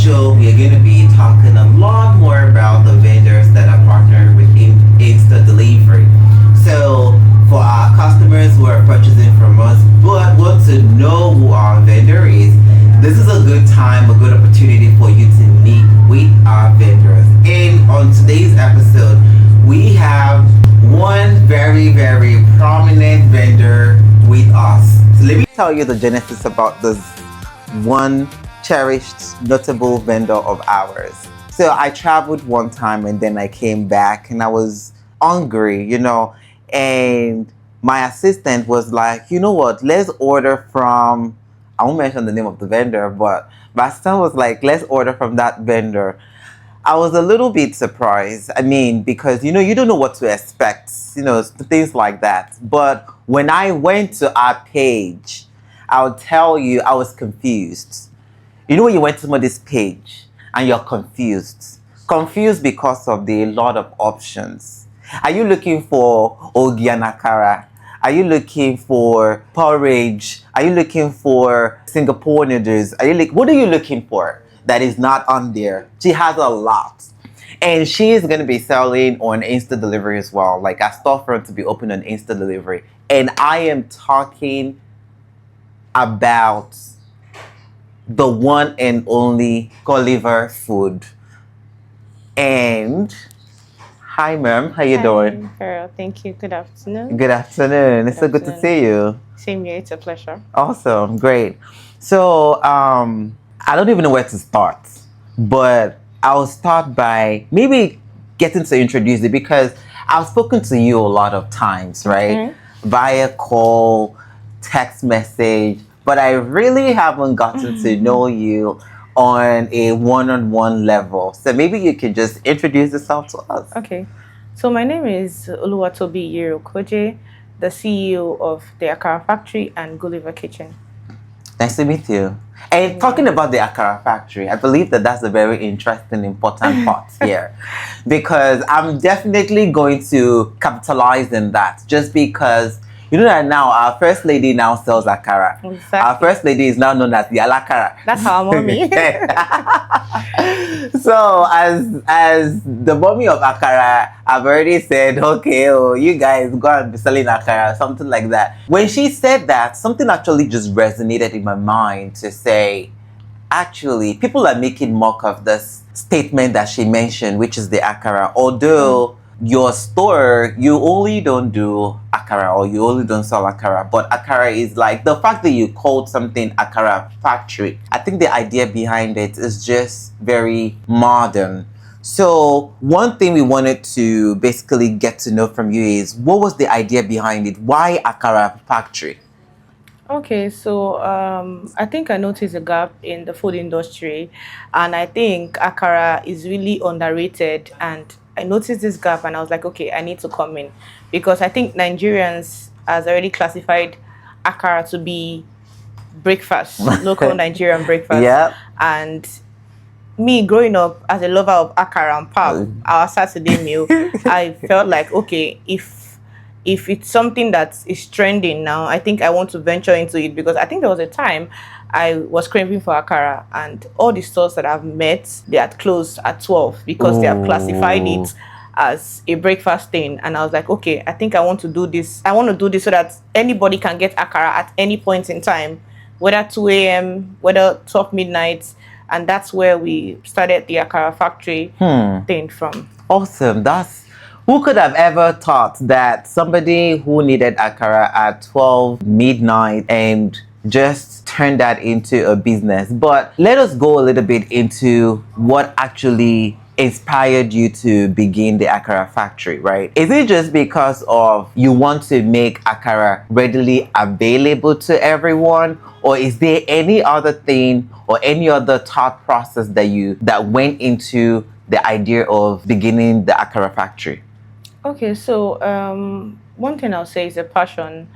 show, we are going to be talking a lot more about the vendors that are partnered with Insta-Delivery. So, for our customers who are purchasing from us but want to know who our vendor is, this is a good time, a good opportunity for you to meet with our vendors. And on today's episode, we have one very, very prominent vendor with us. So let me tell you the genesis about this one cherished, notable vendor of ours. So I traveled one time and then I came back and I was hungry, and my assistant was like, you know what, let's order from, I won't mention the name of the vendor, but my assistant was like, let's order from that vendor. I was a little bit surprised. I mean, because, you don't know what to expect, things like that. But when I went to our page, I'll tell you, I was confused. When you went to somebody's page and you're confused because of the lot of options. Are you looking for ogi and akara? Are you looking for porridge? Are you looking for Singapore noodles? What are you looking for that is not on there? She has a lot. And she is going to be selling on Insta-Delivery as well. Like a storefront to be open on Insta-Delivery. And I am talking about the one and only Gulliver food. And hi, ma'am. How you doing? Girl, thank you. Good afternoon. Good afternoon. It's so good to see you. Same here. It's a pleasure. Awesome. Great. So, I don't even know where to start, but I'll start by maybe getting to introduce it because I've spoken to you a lot of times, right? Via call, text message, but I really haven't gotten to know you on a one-on-one level. So maybe you could just introduce yourself to us. Okay. So my name is Oluwatobi Iyere Okojie, the CEO of the Akara Factory and Gulliver Kitchen. Nice to meet you. And talking about the Akara Factory, I believe that that's a very interesting, important part here. Because I'm definitely going to capitalize on that. Just because, that now our first lady now sells Akara. Exactly. Our first lady is now known as the Alakara. That's our mommy. So as the mommy of Akara, I've already said, okay, you guys go and be selling Akara, something like that. When she said that, something actually just resonated in my mind to say, actually, people are making mock of this statement that she mentioned, which is the Akara. Although your store, you only don't do Akara or you only don't sell Akara, but Akara is like the fact that you called something Akara Factory. I think the idea behind it is just very modern. So one thing we wanted to basically get to know from you is what was the idea behind it? Why Akara Factory? Okay, so I think I noticed a gap in the food industry, and I think Akara is really underrated, and I noticed this gap and I was like, okay, I need to come in because I think Nigerians has already classified Akara to be breakfast, local Nigerian breakfast. Yeah. And me growing up as a lover of Akara and pap, our Saturday meal, I felt like, okay, if it's something that is trending now, I think I want to venture into it because I think there was a time I was craving for Akara and all the stores that I've met, they had closed at 12 because they have classified it as a breakfast thing. And I was like, okay, I think I want to do this. I want to do this so that anybody can get Akara at any point in time, whether 2 a.m., whether 12 midnight. And that's where we started the Akara Factory thing from. Awesome. Who could have ever thought that somebody who needed Akara at 12 midnight and just turn that into a business? But let us go a little bit into what actually inspired you to begin the Akara Factory, right? Is it just because of you want to make Akara readily available to everyone? Or is there any other thing or any other thought process that went into the idea of beginning the Akara Factory? Okay, so one thing I'll say is a passion.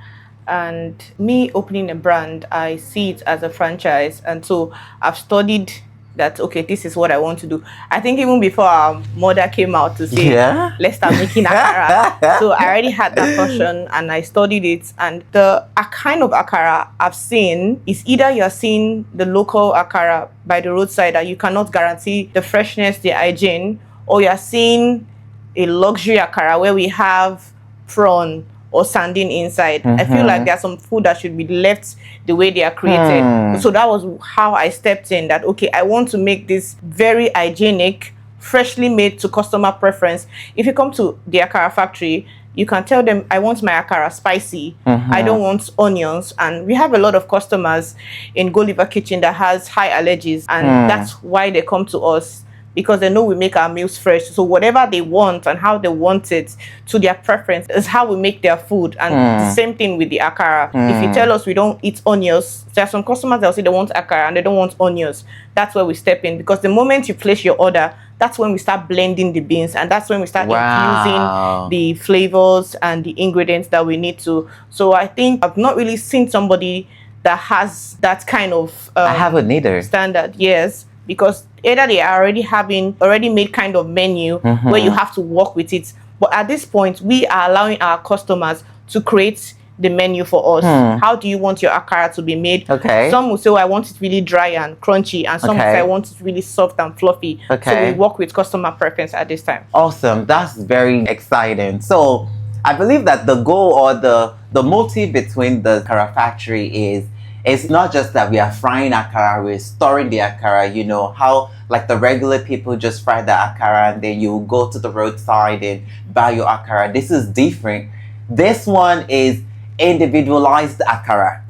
And me opening a brand, I see it as a franchise. And so I've studied that, okay, this is what I want to do. I think even before our mother came out to say, let's start making akara. So I already had that passion and I studied it. And the kind of akara I've seen is either you're seeing the local akara by the roadside that you cannot guarantee the freshness, the hygiene, or you're seeing a luxury akara where we have prawn or sardine inside. I feel like there's some food that should be left the way they are created. So that was how I stepped in, that okay, I want to make this very hygienic, freshly made to customer preference. If you come to the Akara Factory, you can tell them, I want my akara spicy. I don't want onions. And we have a lot of customers in Gulliver kitchen that has high allergies, and that's why they come to us, because they know we make our meals fresh. So whatever they want and how they want it to their preference is how we make their food. And the same thing with the akara. If you tell us we don't eat onions, there are some customers that will say they want akara and they don't want onions. That's where we step in, because the moment you place your order, that's when we start blending the beans, and that's when we start infusing the flavors and the ingredients that we need to. So I think I've not really seen somebody that has that kind of I haven't either. Standard, yes. Because either they are already made kind of menu where you have to work with it. But at this point, we are allowing our customers to create the menu for us. How do you want your akara to be made? Okay. Some will say, oh, I want it really dry and crunchy, and some will say, I want it really soft and fluffy. Okay. So we work with customer preference at this time. Awesome. That's very exciting. So I believe that the goal or the motive between the Akara Factory is, it's not just that we are frying akara, we're storing the akara, you know, how like the regular people just fry the akara and then you go to the roadside and buy your akara. This is different. This one is individualized akara.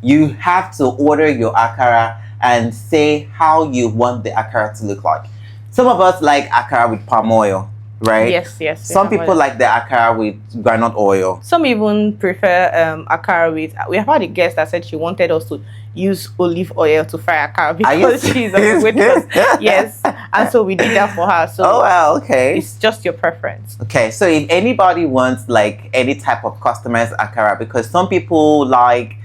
You have to order your akara and say how you want the akara to look like. Some of us like akara with palm oil, right? Yes. Some people like the akara with granite oil. Some even prefer akara with. We have had a guest that said she wanted us to use olive oil to fry akara because she's a waitress. Yes, and so we did that for her. So oh wow, okay. It's just your preference. Okay, so if anybody wants like any type of customized akara, because some people like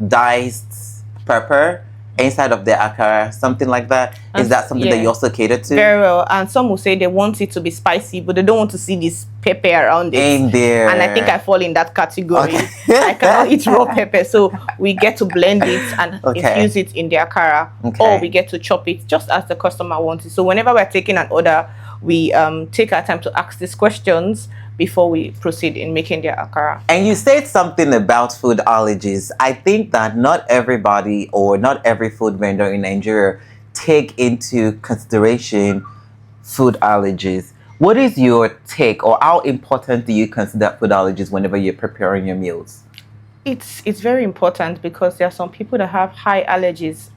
diced pepper inside of the akara, something like that. Is that something that you also cater to? Very well. And some will say they want it to be spicy, but they don't want to see this pepper around it. In there. And I think I fall in that category. Okay. I cannot eat raw pepper, so we get to blend it and infuse it in the akara, or we get to chop it just as the customer wants it. So whenever we're taking an order, we take our time to ask these questions before we proceed in making their akara. And you said something about food allergies. I think that not everybody or not every food vendor in Nigeria take into consideration food allergies. What is your take, or how important do you consider food allergies whenever you're preparing your meals? It's very important, because there are some people that have high allergies.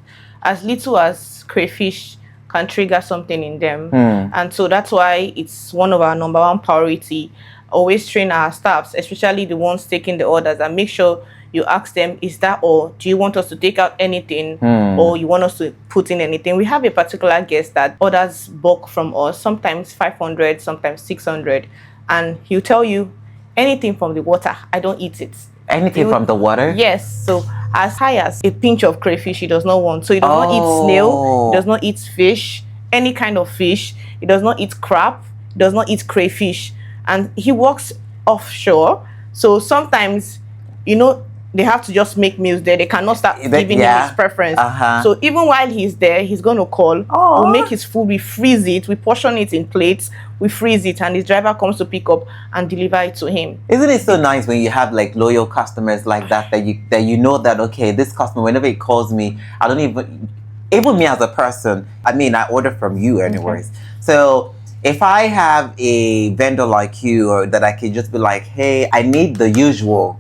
As little as crayfish can trigger something in them. And so that's why it's one of our number one priority. Always train our staffs, especially the ones taking the orders, and make sure you ask them, is that all? Do you want us to take out anything, or you want us to put in anything? We have a particular guest that orders bulk from us, sometimes 500, sometimes 600, and he'll tell you, anything from the water, I don't eat it. Anything from the water? Yes. So as high as a pinch of crayfish he does not want. So he does not eat snail, he does not eat fish, any kind of fish. He does not eat crab, he does not eat crayfish. And he works offshore. So sometimes, you know, they have to just make meals there. They cannot start giving him his preference. So even while he's there, he's going to call. We'll make his food, we freeze it, we portion it in plates, we freeze it, and his driver comes to pick up and deliver it to him. Isn't it so nice when you have like loyal customers like that, that you know that, okay, this customer, whenever he calls me, I don't even me as a person, I mean, I order from you anyways. So if I have a vendor like you, or that I can just be like, hey, I need the usual,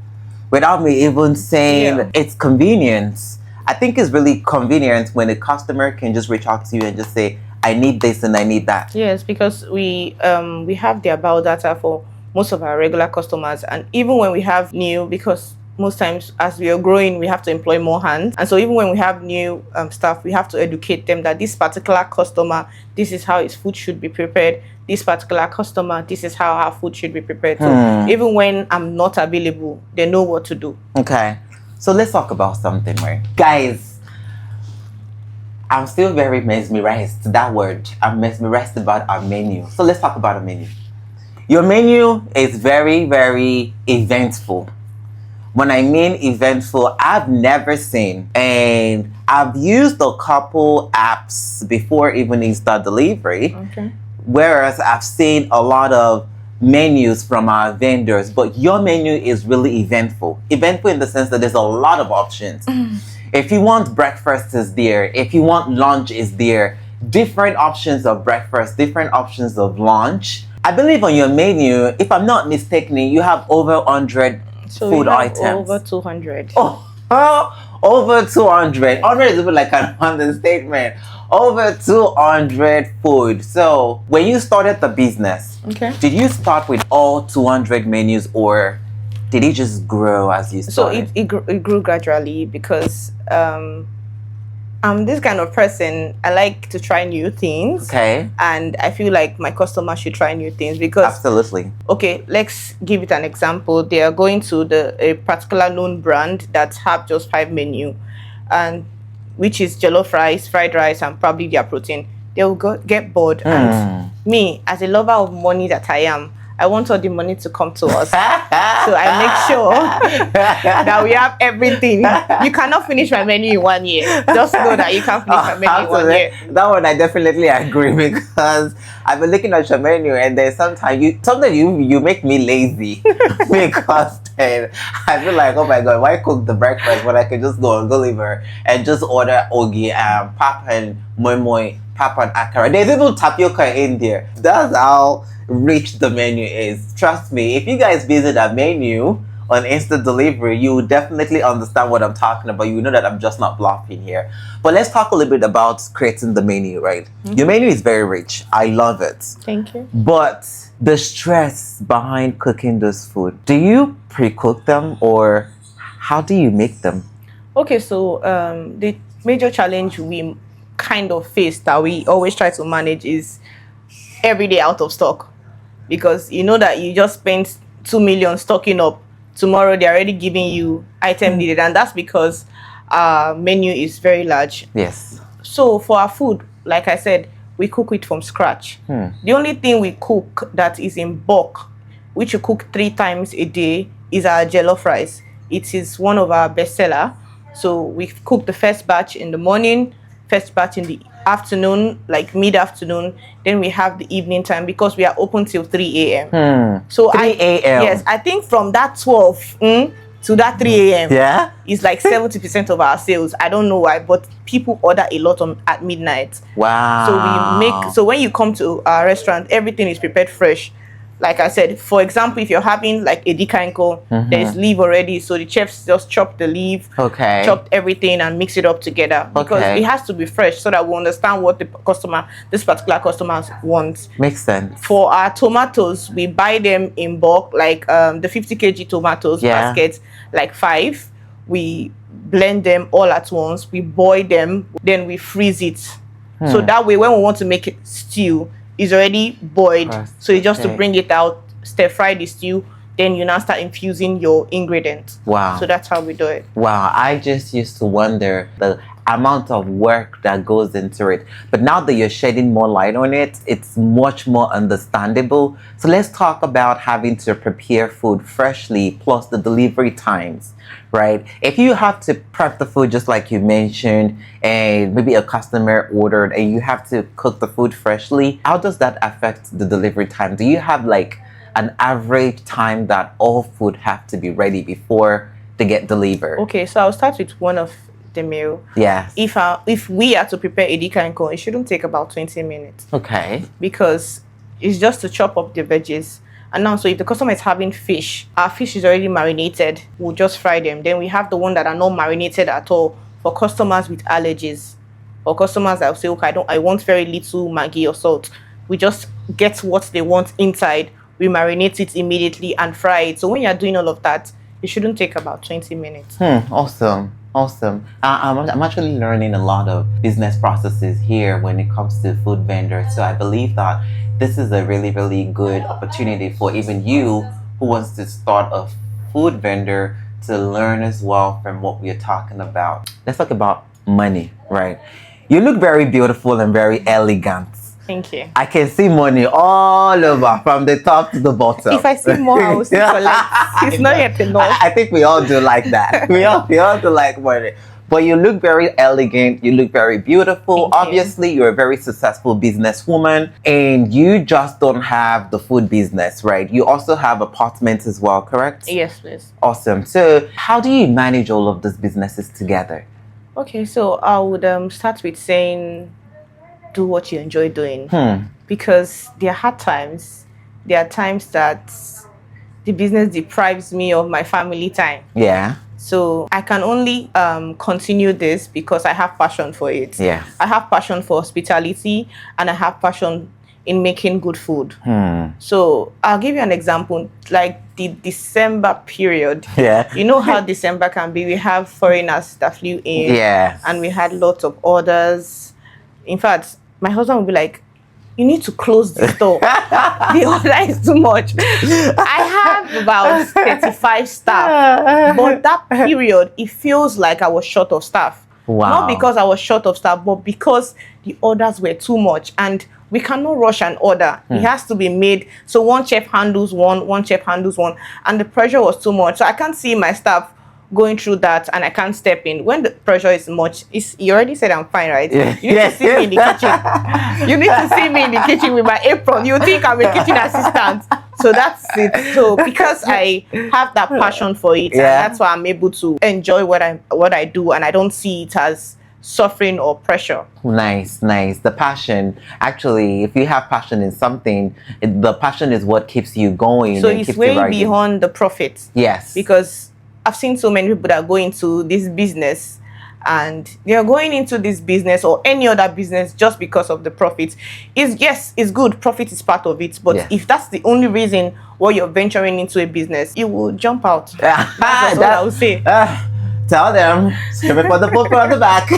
without me even saying it's convenience. I think it's really convenient when a customer can just reach out to you and just say, I need this and I need that. Yes, because we have their bio data for most of our regular customers, and even when we have new, because most times as we are growing, we have to employ more hands. And so even when we have new staff, we have to educate them that this particular customer, this is how his food should be prepared. This particular customer, this is how our food should be prepared. So even when I'm not available, they know what to do. Okay. So let's talk about something, right? Guys, I'm still very mesmerized. That word. I'm mesmerized about our menu. So let's talk about our menu. Your menu is very, very eventful. When I mean eventful, I've never seen, and I've used a couple apps before even Insta-Delivery, Okay. whereas I've seen a lot of menus from our vendors, but your menu is really eventful. Eventful in the sense that there's a lot of options. If you want breakfast is there, if you want lunch is there, different options of breakfast, different options of lunch. I believe on your menu, if I'm not mistaken, you have over 100 So food we have items. over 200. Over 200. 100 is even like an understatement. Over 200 food. So when you started the business, Okay. did you start with all 200 menus, or did it just grow as you So started? it grew gradually because I'm this kind of person. I like to try new things. Okay. And I feel like my customers should try new things because Absolutely. okay, let's give it an example. They are going to a particular known brand that have just 5 menu, and which is jollof rice, fried rice, and probably their protein. They will get bored. And me, as a lover of money that I am, I want all the money to come to us. So I make sure that we have everything. You cannot finish my menu in 1 year. Just know that you can't finish my menu in 1 year. That one I definitely agree, because I've been looking at your menu and there's sometimes you make me lazy because then I feel like, oh my god, why cook the breakfast when I can just go on Gulliver and just order ogi, pap and moi moi, pap and akara. There's even tapioca in there. That's how rich the menu is. Trust me, if you guys visit that menu on Insta-Delivery, you will definitely understand what I'm talking about. You know that I'm just not bluffing here. But let's talk a little bit about creating the menu, right? Your menu is very rich. I love it. Thank you. But the stress behind cooking this food, do you pre-cook them, or how do you make them? Okay, so the major challenge we kind of face that we always try to manage is every day out of stock, because you know that you just spent 2 million stocking up. Tomorrow they're already giving you item needed, and that's because our menu is very large. Yes. So for our food, like I said, we cook it from scratch. The only thing we cook that is in bulk, which you cook 3 times a day, is our jollof rice. It is one of our bestseller. So we cook the first batch in the morning, first batch in the afternoon, like mid-afternoon. Then we have the evening time because we are open till 3 a.m. So 3 a.m. Yes, I think from that 12 to that 3 a.m. Yeah. It's like 70% of our sales. I don't know why, but people order a lot at midnight. Wow. So when you come to our restaurant, everything is prepared fresh. Like I said, for example, if you're having like a dikanko, there's leaf already, so the chefs just chop the leaf, Okay. chopped everything and mix it up together because Okay. it has to be fresh so that we understand what this particular customer wants. Makes sense. For our tomatoes, we buy them in bulk, like the 50 kg tomatoes baskets, like 5. We blend them all at once. We boil them, then we freeze it. So that way, when we want to make it stew, it's already boiled. So you just to bring it out, stir fry the stew, then you now start infusing your ingredients. Wow. So that's how we do it. Wow, I just used to wonder the amount of work that goes into it. But now that you're shedding more light on it, it's much more understandable. So let's talk about having to prepare food freshly, plus the delivery times, right? If you have to prep the food just like you mentioned, and maybe a customer ordered and you have to cook the food freshly, how does that affect the delivery time? Do you have like an average time that all food have to be ready before they get delivered? Okay, so I'll start with one of the meal. Yes. If we are to prepare a dikanko, it shouldn't take about 20 minutes. Okay. Because it's just to chop up the veggies. And now, so if the customer is having fish, our fish is already marinated, we'll just fry them. Then we have the one that are not marinated at all for customers with allergies. Or customers that will say, okay, I want very little Maggi or salt. We just get what they want inside, we marinate it immediately and fry it. So when you're doing all of that, it shouldn't take about 20 minutes. Awesome. Awesome. I'm actually learning a lot of business processes here when it comes to food vendors. So I believe that this is a really, really good opportunity for even you who wants to start a food vendor to learn as well from what we're talking about. Let's talk about money, right? You look very beautiful and very elegant. Thank you. I can see money all over from the top to the bottom. If I see more, I will still collect. It's not yet enough. I think we all do like that. we all do like money. But you look very elegant. You look very beautiful. Thank you. Obviously, you're a very successful businesswoman, and you just don't have the food business, right? You also have apartments as well, correct? Yes, please. Awesome. So, how do you manage all of these businesses together? Okay, so I would start with saying, do what you enjoy doing, because there are hard times. There are times that the business deprives me of my family time. Yeah. So I can only continue this because I have passion for it. Yeah. I have passion for hospitality, and I have passion in making good food. So I'll give you an example, like the December period. Yeah. You know how December can be. We have foreigners that flew in. Yeah. And we had lots of orders. In fact, my husband would be like, you need to close the store. The order is too much. I have about 35 staff. But that period, it feels like I was short of staff. Wow. Not because I was short of staff, but because the orders were too much. And we cannot rush an order. It has to be made. So one chef handles one chef handles one. And the pressure was too much. So I can't see my staff going through that, and I can't step in. When the pressure is much, you already said I'm fine, right? Yeah. You need to see me in the kitchen. You need to see me in the kitchen with my apron. You think I'm a kitchen assistant. So that's it. So because I have that passion for it, and that's why I'm able to enjoy what I do, and I don't see it as suffering or pressure. Nice. The passion, actually, if you have passion in something, the passion is what keeps you going. So and it's keeps way you riding. beyond the profit. Yes. Because I've seen so many people that go into this business, and they are going into this business or any other business just because of the profit. It's good. Profit is part of it. But if that's the only reason why you're venturing into a business, you will jump out. That's what I would say. Tell them, save it for the book on the back.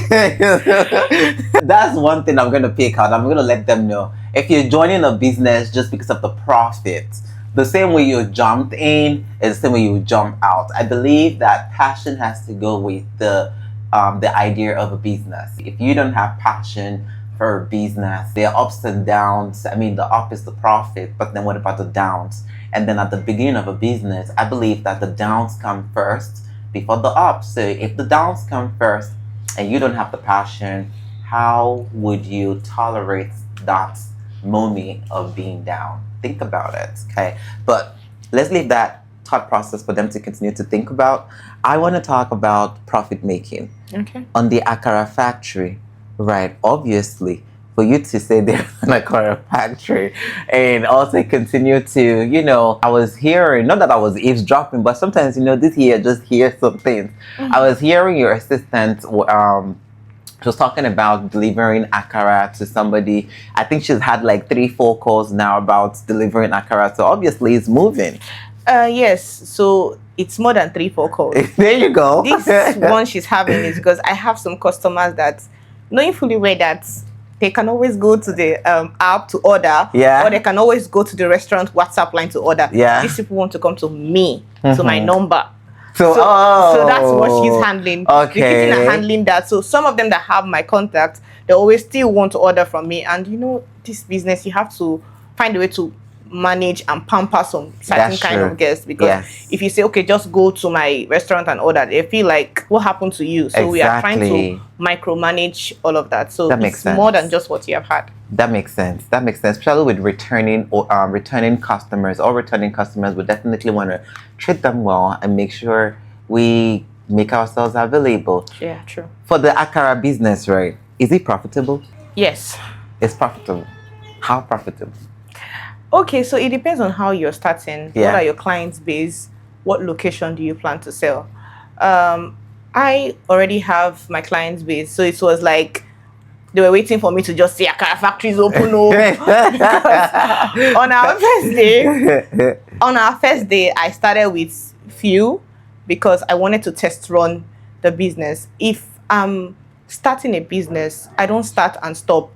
That's one thing I'm going to pick out. I'm going to let them know. If you're joining a business just because of the profit, the same way you jumped in is the same way you jump out. I believe that passion has to go with the idea of a business. If you don't have passion for a business, there are ups and downs. I mean, the up is the profit, but then what about the downs? And then at the beginning of a business, I believe that the downs come first before the ups. So if the downs come first and you don't have the passion, how would you tolerate that moment of being down? Think about it, okay? But let's leave that thought process for them to continue to think about. I want to talk about profit making. Okay. On the Akara Factory, right? Obviously, for you to say there's an Akara Factory and also continue to, I was hearing, not that I was eavesdropping, but sometimes, this here, just hear some things. I was hearing your assistant, she was talking about delivering Akara to somebody. I think she's had like 3-4 calls now about delivering Akara. So obviously it's moving. Yes. So it's more than 3-4 calls. There you go. This one she's having is because I have some customers that, knowing fully well that they can always go to the app to order, or they can always go to the restaurant WhatsApp line to order. These people want to come to me, to my number. So that's what she's handling. Okay. The kitchen are handling that. So some of them that have my contact, they always still want to order from me. And this business, you have to find a way to manage and pamper some certain kind of guests, because if you say, okay, just go to my restaurant and order, they feel like, what happened to you? So we are trying to micromanage all of that. So it's more than just what you have had. That makes sense. Especially with returning customers or returning customers, we definitely want to treat them well and make sure we make ourselves available. Yeah, true. For the Akara business, right? Is it profitable? Yes. It's profitable. How profitable? Okay, so it depends on how you're starting. What are your clients' base? What location do you plan to sell? I already have my clients' base, so it was like they were waiting for me to just say Akara Factory is open. on our first day, I started with few because I wanted to test run the business. If I'm starting a business, I don't start and stop.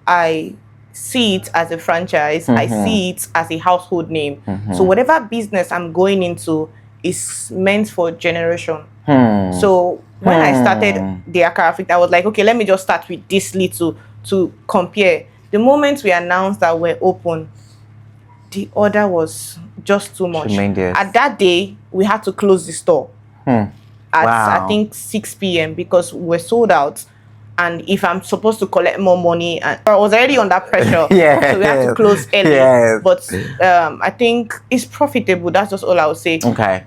I see it as a franchise. I see it as a household name. So whatever business I'm going into is meant for generation. So When I started the Akara Factory, I was like, okay, let me just start with this little to compare. The moment we announced that we're open, the order was just too much. Tremendous. At that day, we had to close the store at I Wow. think 6 p.m. because we're sold out. And if I'm supposed to collect more money, and I was already under pressure, Yeah. so we had to close early. Yes. But I think it's profitable. That's just all I would say. Okay.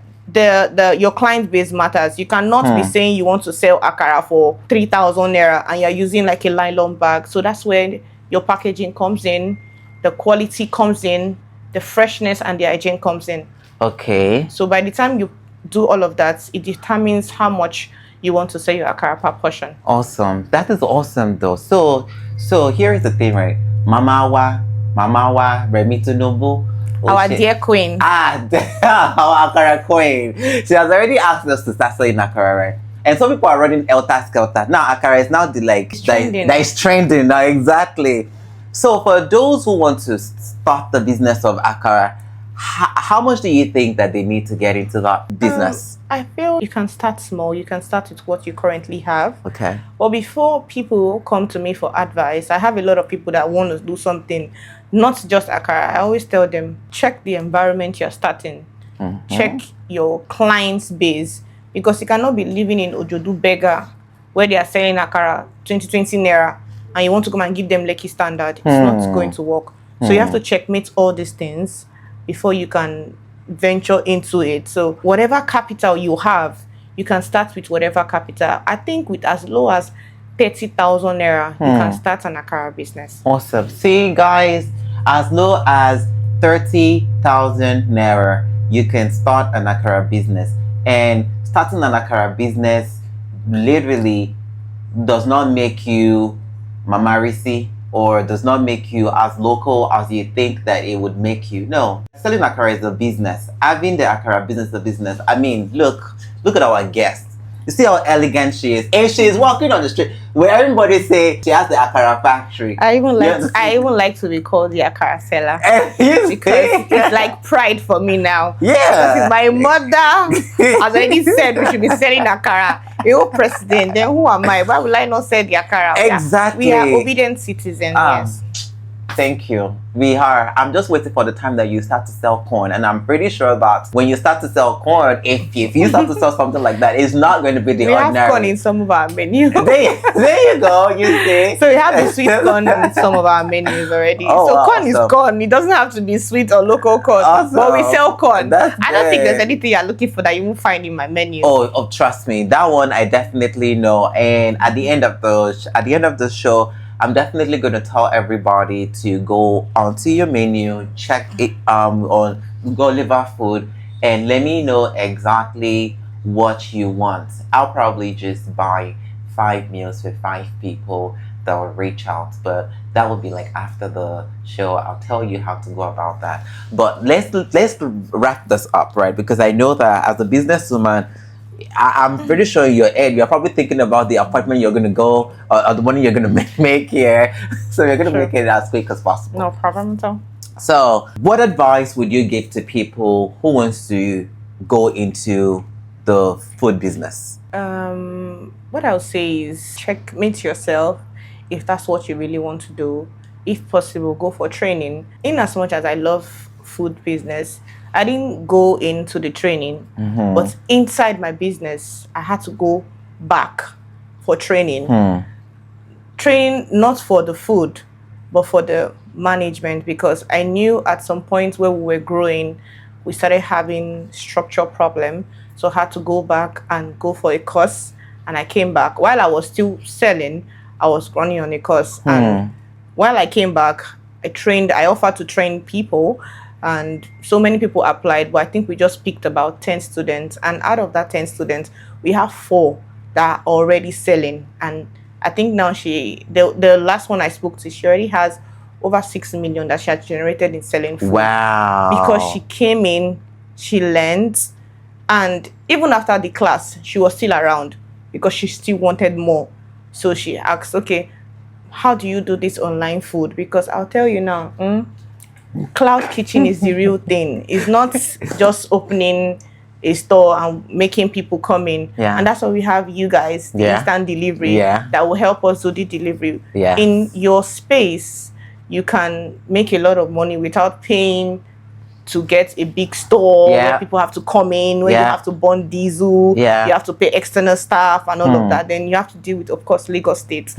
Your client base matters. You cannot be saying you want to sell akara for 3,000 naira and you're using like a nylon bag. So that's where your packaging comes in, the quality comes in, the freshness and the hygiene comes in. Okay. So by the time you do all of that, it determines how much you want to sell your akara per portion. Awesome. That is awesome though. So here is the thing, right? Mama wa, Remi Tunubu. Our dear queen. Our Akara queen. She has already asked us to start selling Akara, right? And some people are running elter skelter. Now Akara is now the that is trending now, exactly. So for those who want to start the business of Akara, how much do you think that they need to get into that business? I feel you can start small. You can start with what you currently have. Okay. But before people come to me for advice, I have a lot of people that want to do something, not just Akara. I always tell them, check the environment you're starting. Check your client's base. Because you cannot be living in Ojodu Beggar where they are selling Akara 20 naira and you want to come and give them Lekki standard. It's not going to work. So you have to checkmate all these things before you can venture into it. So whatever capital you have, you can start with whatever capital. I think with as low as 30,000 naira, you can start an Akara business. Awesome. See, guys, as low as 30,000 naira, you can start an Akara business. And starting an Akara business literally does not make you mamarisi or does not make you as local as you think that it would make you. No, selling Akara is a business. Having the Akara business is a business. I mean, look at our guest. You see how elegant she is, and she is walking on the street where everybody say she has the Akara Factory. I even like to be called the Akara seller because it's like pride for me now. Yeah, because my mother has already said we should be selling Akara. You president, then who am I? Why will I not sell the Akara? Exactly. We are obedient citizens. Yes. Thank you. We are. I'm just waiting for the time that you start to sell corn, and I'm pretty sure that when you start to sell corn, if you start to sell something like that, it's not going to be the ordinary. We have corn in some of our menus. There you go. You see. So we have the sweet corn in some of our menus already. So corn is corn. It doesn't have to be sweet or local corn, but we sell corn. I don't think there's anything you're looking for that you won't find in my menu. Oh, trust me, that one I definitely know. And at the end of the show, I'm definitely going to tell everybody to go onto your menu, check it on Gulliver Food, and let me know exactly what you want. I'll probably just buy 5 meals for 5 people that will reach out, but that will be like after the show. I'll tell you how to go about that. But let's wrap this up, right? Because I know that as a businesswoman, I'm pretty sure you're probably thinking about the appointment you're going to go or the money you're going to make here. So you're going to make it as quick as possible. No problem at all. So what advice would you give to people who wants to go into the food business? What I'll say is checkmate yourself if that's what you really want to do. If possible, go for training. In as much as I love food business, I didn't go into the training, but inside my business, I had to go back for training. Training not for the food, but for the management, because I knew at some point where we were growing, we started having structural problem. So I had to go back and go for a course, and I came back. While I was still selling, I was running on a course. And while I came back, I offered to train people. And so many people applied, but I think we just picked about 10 students. And out of that 10 students, we have 4 that are already selling. And I think now the last one I spoke to, she already has over 6 million that she has generated in selling food. Wow. Because she came in, she learned, and even after the class, she was still around because she still wanted more. So she asked, okay, how do you do this online food? Because I'll tell you now, cloud kitchen is the real thing. It's not just opening a store and making people come in. Yeah. And that's why we have you guys, the Yeah. instant delivery, Yeah. that will help us do the delivery. Yes. In your space, you can make a lot of money without paying to get a big store Yeah. where people have to come in, where you Yeah. have to burn diesel, Yeah. you have to pay external staff and all of that. Then you have to deal with, of course, Lagos State.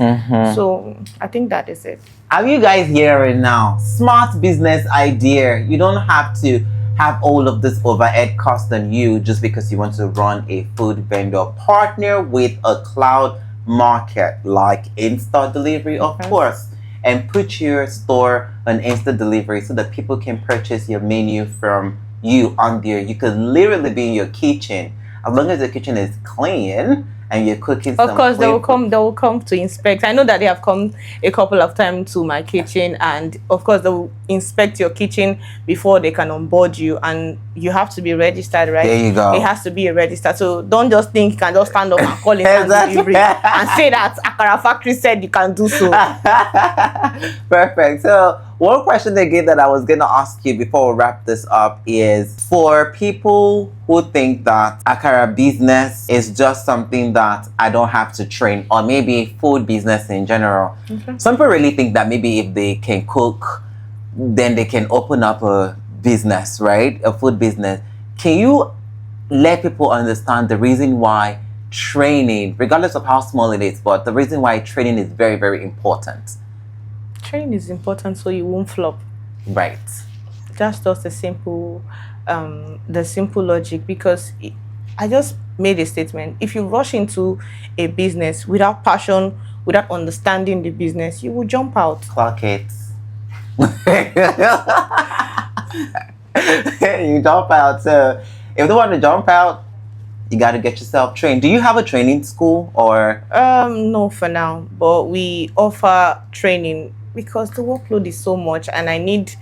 So I think that is it. Are you guys hearing now? Smart business idea. You don't have to have all of this overhead cost on you just because you want to run a food vendor. Partner with a cloud market like Insta-Delivery, of course, and put your store on Insta-Delivery so that people can purchase your menu from you on there. You could literally be in your kitchen, as long as the kitchen is clean and you're cooking. Of course, they will come to inspect. I know that they have come a couple of times to my kitchen, and of course they will inspect your kitchen before they can onboard you, and you have to be registered, right? There you go. It has to be a register. So don't just think you can just stand up and call instant delivery and say that Akara Factory said you can do so. Perfect. So one question again that I was gonna ask you before we wrap this up is, for people who think that Akara business is just something that I don't have to train, or maybe food business in general. Some people really think that maybe if they can cook, then they can open up a business, right? A food business. Can you let people understand the reason why training, regardless of how small it is, but the reason why training is very, very important? Training is important so you won't flop. Right. That's just the simple logic, because I just made a statement. If you rush into a business without passion, without understanding the business, you will jump out. Clock it. You jump out. So if you want to jump out, you got to get yourself trained. Do you have a training school or? No, for now, but we offer training because the workload is so much and I need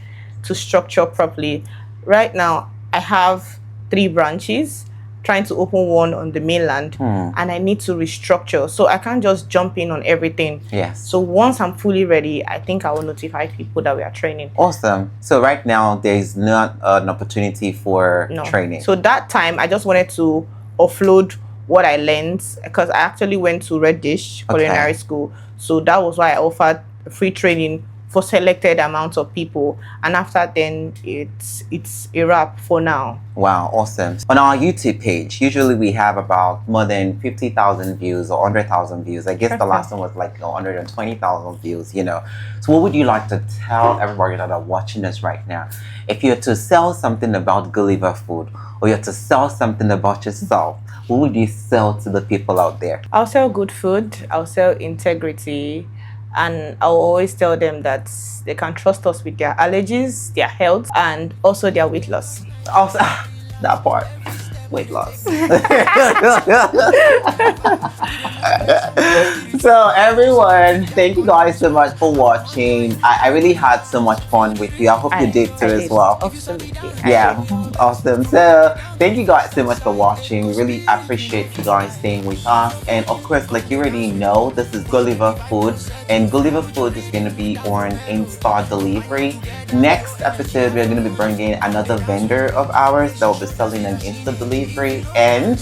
to structure properly. Right now, I have 3 branches, trying to open one on the mainland, and I need to restructure. So I can't just jump in on everything. Yes. So once I'm fully ready, I think I will notify people that we are training. Awesome. So right now, there's not an opportunity for training. So that time, I just wanted to offload what I learned, because I actually went to Red Dish Culinary School. So that was why I offered free training for selected amounts of people, and after then it's a wrap for now. Wow, awesome. On our YouTube page, usually we have about more than 50,000 views or 100,000 views. I guess the last one was like 120,000 views, you know. So what would you like to tell everybody that are watching us right now? If you're to sell something about Gulliver food, or you're to sell something about yourself, what would you sell to the people out there? I'll sell good food, I'll sell integrity, and I'll always tell them that they can trust us with their allergies, their health, and also their weight loss. Also, that part, weight loss. So everyone, thank you guys so much for watching. I really had so much fun with you. I hope you did too as well. Absolutely. Yeah, awesome. So thank you guys so much for watching. We really appreciate you guys staying with us. And of course, like you already know, this is Gulliver Food, and Gulliver Food is going to be on Insta-Delivery. Next episode, we're going to be bringing another vendor of ours that will be selling an Insta-Delivery. And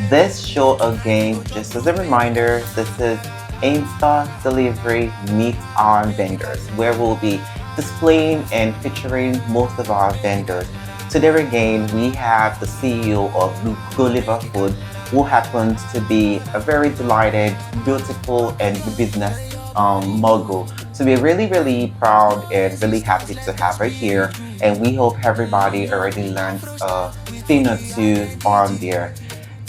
this show again, just as a reminder, this is Insta-Delivery Meet Our Vendors, where we'll be displaying and featuring most of our vendors. Today again, we have the CEO of Gulliver Food, who happens to be a very delighted, beautiful, and business mogul. So we're really, really proud and really happy to have her here. And we hope everybody already learned a thing or two on there.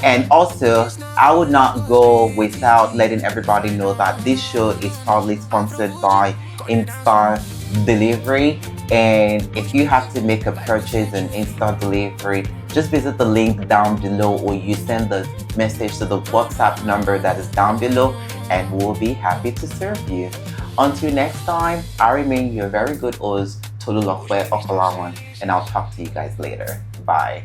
And also, I would not go without letting everybody know that this show is proudly sponsored by Insta-Delivery. And if you have to make a purchase in Insta-Delivery, just visit the link down below, or you send the message to the WhatsApp number that is down below, and we'll be happy to serve you. Until next time, I remain your very good host, Tolulope Okanlawon, and I'll talk to you guys later. Bye.